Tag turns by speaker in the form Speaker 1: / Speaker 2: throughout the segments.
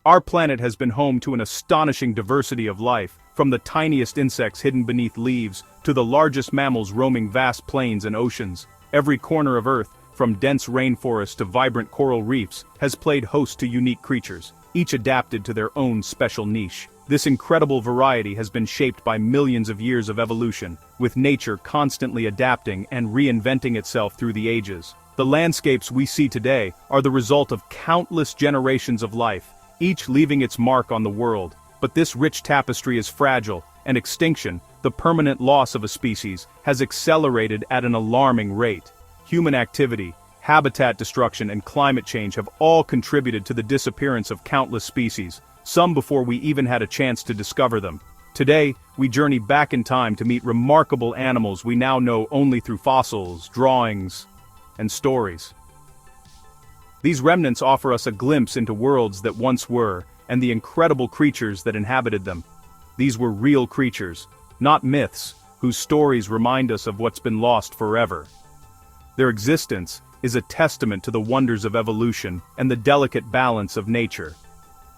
Speaker 1: Our planet has been home to an astonishing diversity of life, from the tiniest insects hidden beneath leaves, to the largest mammals roaming vast plains and oceans. Every corner of Earth, from dense rainforests to vibrant coral reefs, has played host to unique creatures, each adapted to their own special niche. This incredible variety has been shaped by millions of years of evolution, with nature constantly adapting and reinventing itself through the ages. The landscapes we see today are the result of countless generations of life, each leaving its mark on the world. But this rich tapestry is fragile, and extinction, the permanent loss of a species, has accelerated at an alarming rate. Human activity, habitat destruction, and climate change have all contributed to the disappearance of countless species, some before we even had a chance to discover them. Today, we journey back in time to meet remarkable animals we now know only through fossils, drawings, and stories. These remnants offer us a glimpse into worlds that once were, and the incredible creatures that inhabited them. These were real creatures, not myths, whose stories remind us of what's been lost forever. Their existence is a testament to the wonders of evolution and the delicate balance of nature.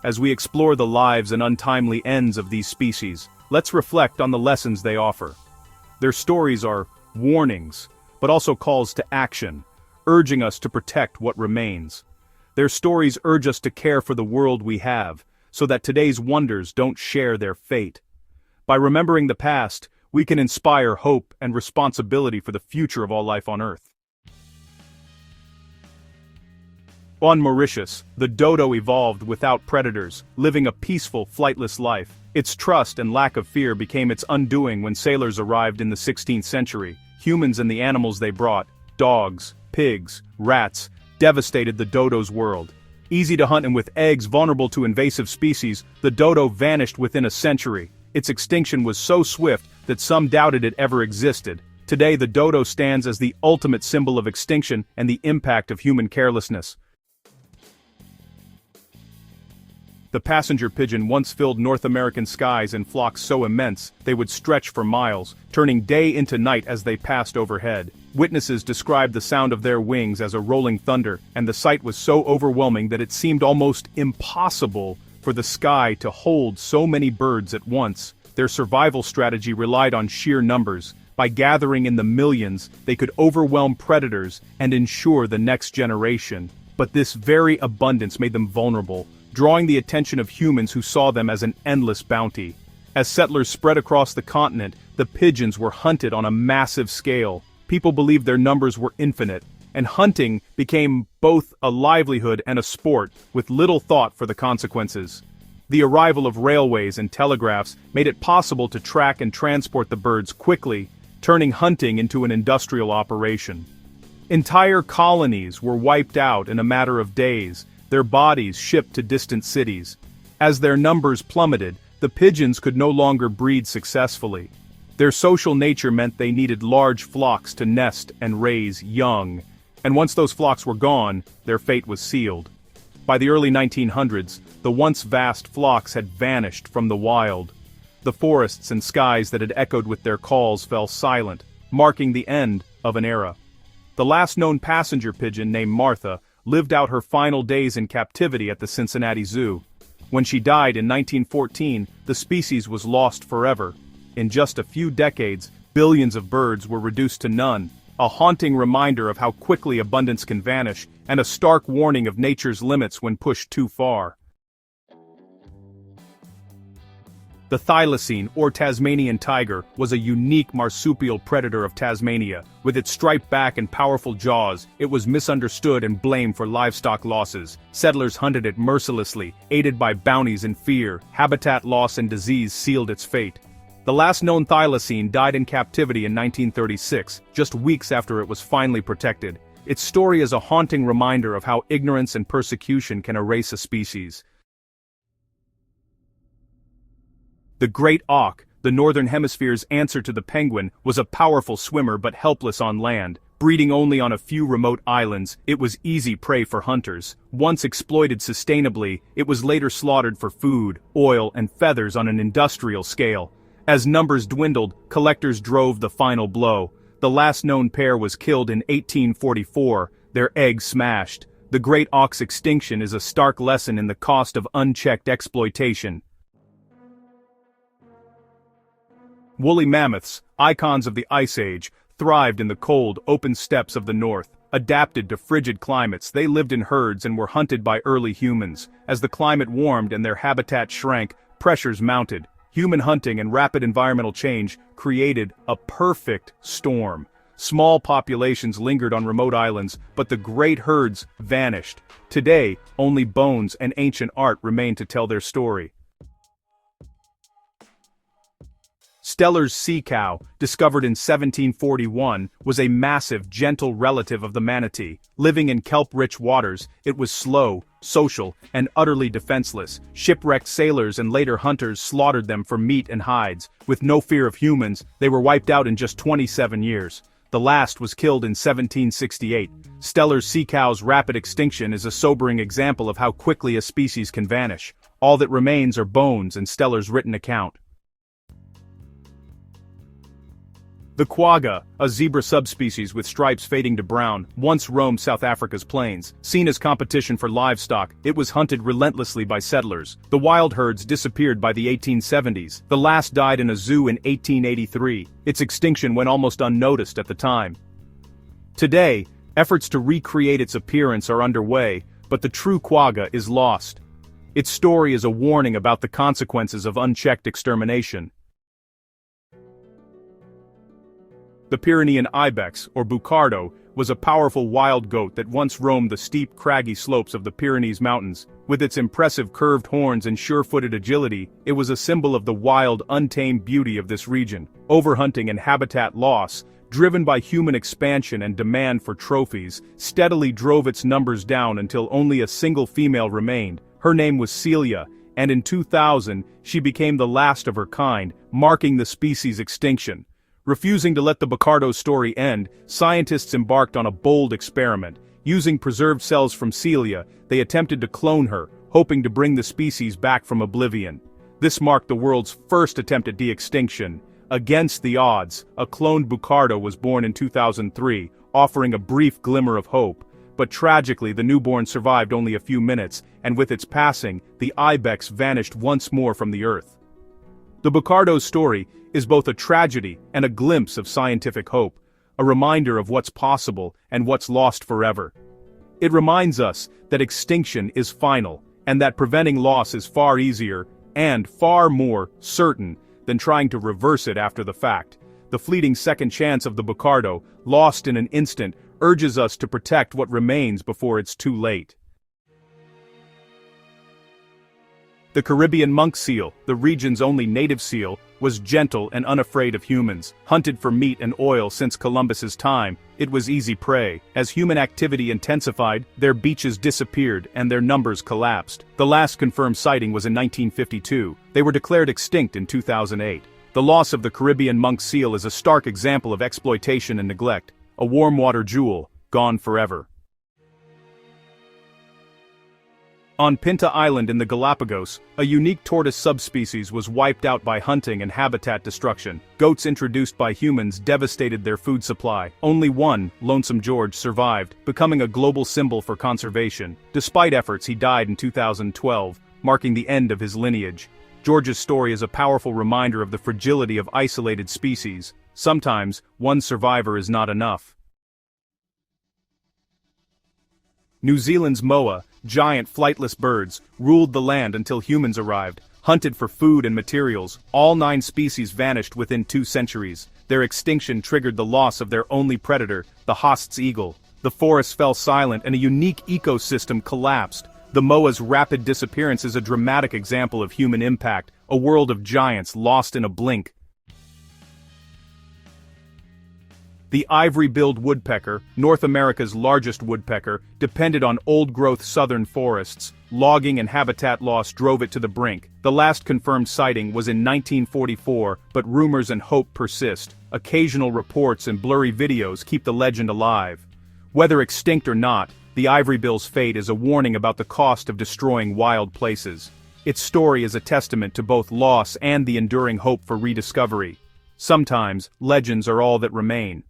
Speaker 1: As we explore the lives and untimely ends of these species, let's reflect on the lessons they offer. Their stories are warnings, but also calls to action, urging us to protect what remains. Their stories urge us to care for the world we have, so that today's wonders don't share their fate. By remembering the past, we can inspire hope and responsibility for the future of all life on Earth. On Mauritius, the dodo evolved without predators, living a peaceful, flightless life. Its trust and lack of fear became its undoing when sailors arrived in the 16th century. Humans and the animals they brought, dogs, pigs, rats, devastated the dodo's world. Easy to hunt and with eggs vulnerable to invasive species, the dodo vanished within a century. Its extinction was so swift that some doubted it ever existed. Today the dodo stands as the ultimate symbol of extinction and the impact of human carelessness. The passenger pigeon once filled North American skies in flocks so immense they would stretch for miles, turning day into night as they passed overhead. Witnesses described the sound of their wings as a rolling thunder, and the sight was so overwhelming that it seemed almost impossible for the sky to hold so many birds at once. Their survival strategy relied on sheer numbers. By gathering in the millions, they could overwhelm predators and ensure the next generation. But this very abundance made them vulnerable, drawing the attention of humans who saw them as an endless bounty. As settlers spread across the continent, the pigeons were hunted on a massive scale. People believed their numbers were infinite, and hunting became both a livelihood and a sport, with little thought for the consequences. The arrival of railways and telegraphs made it possible to track and transport the birds quickly, turning hunting into an industrial operation. Entire colonies were wiped out in a matter of days, their bodies shipped to distant cities. As their numbers plummeted, the pigeons could no longer breed successfully. Their social nature meant they needed large flocks to nest and raise young, and once those flocks were gone, their fate was sealed. By the early 1900s, the once vast flocks had vanished from the wild. The forests and skies that had echoed with their calls fell silent, marking the end of an era. The last known passenger pigeon, named Martha, lived out her final days in captivity at the Cincinnati Zoo. When she died in 1914, the species was lost forever. In just a few decades, billions of birds were reduced to none, a haunting reminder of how quickly abundance can vanish, and a stark warning of nature's limits when pushed too far. The thylacine, or Tasmanian tiger, was a unique marsupial predator of Tasmania. With its striped back and powerful jaws, it was misunderstood and blamed for livestock losses. Settlers hunted it mercilessly, aided by bounties and fear. Habitat loss and disease sealed its fate. The last known thylacine died in captivity in 1936, just weeks after it was finally protected. Its story is a haunting reminder of how ignorance and persecution can erase a species. The great auk, the northern hemisphere's answer to the penguin, was a powerful swimmer but helpless on land. Breeding only on a few remote islands, it was easy prey for hunters. Once exploited sustainably, it was later slaughtered for food, oil, and feathers on an industrial scale. As numbers dwindled, collectors drove the final blow. The last known pair was killed in 1844, their eggs smashed. The great auk's extinction is a stark lesson in the cost of unchecked exploitation. Woolly mammoths, icons of the Ice Age, thrived in the cold, open steppes of the north. Adapted to frigid climates, they lived in herds and were hunted by early humans. As the climate warmed and their habitat shrank, pressures mounted. Human hunting and rapid environmental change created a perfect storm. Small populations lingered on remote islands, but the great herds vanished. Today, only bones and ancient art remain to tell their story. Steller's sea cow, discovered in 1741, was a massive, gentle relative of the manatee. Living in kelp-rich waters, it was slow, social, and utterly defenseless. Shipwrecked sailors and later hunters slaughtered them for meat and hides. With no fear of humans, they were wiped out in just 27 years. The last was killed in 1768. Steller's sea cow's rapid extinction is a sobering example of how quickly a species can vanish. All that remains are bones and Steller's written account. The quagga, a zebra subspecies with stripes fading to brown, once roamed South Africa's plains. Seen as competition for livestock, it was hunted relentlessly by settlers. The wild herds disappeared by the 1870s. The last died in a zoo in 1883. Its extinction went almost unnoticed at the time. Today, efforts to recreate its appearance are underway, but the true quagga is lost. Its story is a warning about the consequences of unchecked extermination. The Pyrenean ibex, or bucardo, was a powerful wild goat that once roamed the steep, craggy slopes of the Pyrenees Mountains. With its impressive curved horns and sure-footed agility, it was a symbol of the wild, untamed beauty of this region. Overhunting and habitat loss, driven by human expansion and demand for trophies, steadily drove its numbers down until only a single female remained. Her name was Celia, and in 2000, she became the last of her kind, marking the species' extinction. Refusing to let the bucardo's story end, scientists embarked on a bold experiment. Using preserved cells from Celia, they attempted to clone her, hoping to bring the species back from oblivion. This marked the world's first attempt at de-extinction. Against the odds, a cloned bucardo was born in 2003, offering a brief glimmer of hope. But tragically, the newborn survived only a few minutes, and with its passing, the ibex vanished once more from the earth. The bucardo's story is both a tragedy and a glimpse of scientific hope, a reminder of what's possible and what's lost forever. It reminds us that extinction is final, and that preventing loss is far easier, and far more certain, than trying to reverse it after the fact. The fleeting second chance of the bucardo, lost in an instant, urges us to protect what remains before it's too late. The Caribbean monk seal, the region's only native seal, was gentle and unafraid of humans. Hunted for meat and oil since Columbus's time, it was easy prey. As human activity intensified, their beaches disappeared and their numbers collapsed. The last confirmed sighting was in 1952. They were declared extinct in 2008. The loss of the Caribbean monk seal is a stark example of exploitation and neglect. A warm water jewel, gone forever. On Pinta Island in the Galapagos, a unique tortoise subspecies was wiped out by hunting and habitat destruction. Goats introduced by humans devastated their food supply. Only one, Lonesome George, survived, becoming a global symbol for conservation. Despite efforts, he died in 2012, marking the end of his lineage. George's story is a powerful reminder of the fragility of isolated species. Sometimes, one survivor is not enough. New Zealand's moa, giant flightless birds, ruled the land until humans arrived. Hunted for food and materials, all 9 species vanished within 2 centuries. Their extinction triggered the loss of their only predator, the Haast's eagle. The forests fell silent and a unique ecosystem collapsed. The moa's rapid disappearance is a dramatic example of human impact, a world of giants lost in a blink. The ivory-billed woodpecker, North America's largest woodpecker, depended on old-growth southern forests. Logging and habitat loss drove it to the brink. The last confirmed sighting was in 1944, but rumors and hope persist. Occasional reports and blurry videos keep the legend alive. Whether extinct or not, the ivory-bill's fate is a warning about the cost of destroying wild places. Its story is a testament to both loss and the enduring hope for rediscovery. Sometimes, legends are all that remain.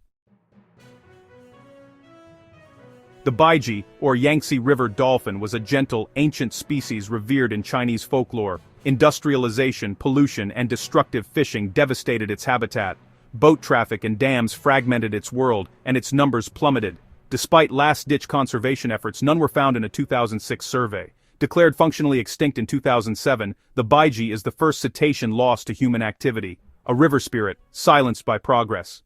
Speaker 1: The The baiji, or Yangtze River dolphin, was a gentle, ancient species revered in Chinese folklore. Industrialization, pollution, and destructive fishing devastated its habitat. Boat traffic and dams fragmented its world, and its numbers plummeted. Despite last-ditch conservation efforts, none were found in a 2006 survey. Declared functionally extinct in 2007, the baiji is the first cetacean lost to human activity. A river spirit, silenced by progress.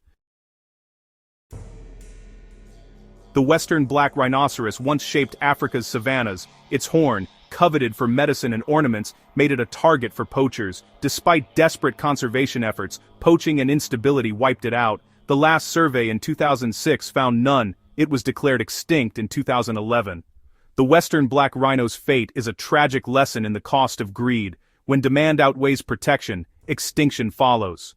Speaker 1: The western black rhinoceros once shaped Africa's savannas. Its horn, coveted for medicine and ornaments, made it a target for poachers. Despite desperate conservation efforts, poaching and instability wiped it out. The last survey in 2006 found none. It was declared extinct in 2011. The western black rhino's fate is a tragic lesson in the cost of greed. When demand outweighs protection, extinction follows.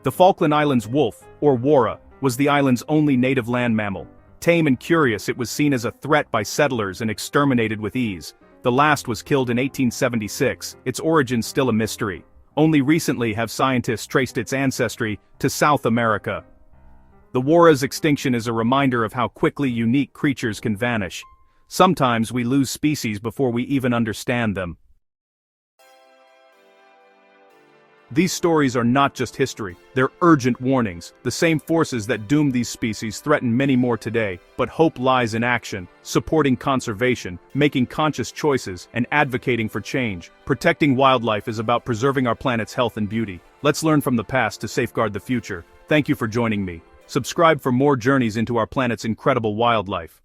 Speaker 1: The Falkland Islands wolf, or wara, was the island's only native land mammal. Tame and curious, it was seen as a threat by settlers and exterminated with ease. The last was killed in 1876, its origins still a mystery. Only recently have scientists traced its ancestry to South America. The wara's extinction is a reminder of how quickly unique creatures can vanish. Sometimes we lose species before we even understand them. These stories are not just history, they're urgent warnings. The same forces that doomed these species threaten many more today, but hope lies in action, supporting conservation, making conscious choices, and advocating for change. Protecting wildlife is about preserving our planet's health and beauty. Let's learn from the past to safeguard the future. Thank you for joining me. Subscribe for more journeys into our planet's incredible wildlife.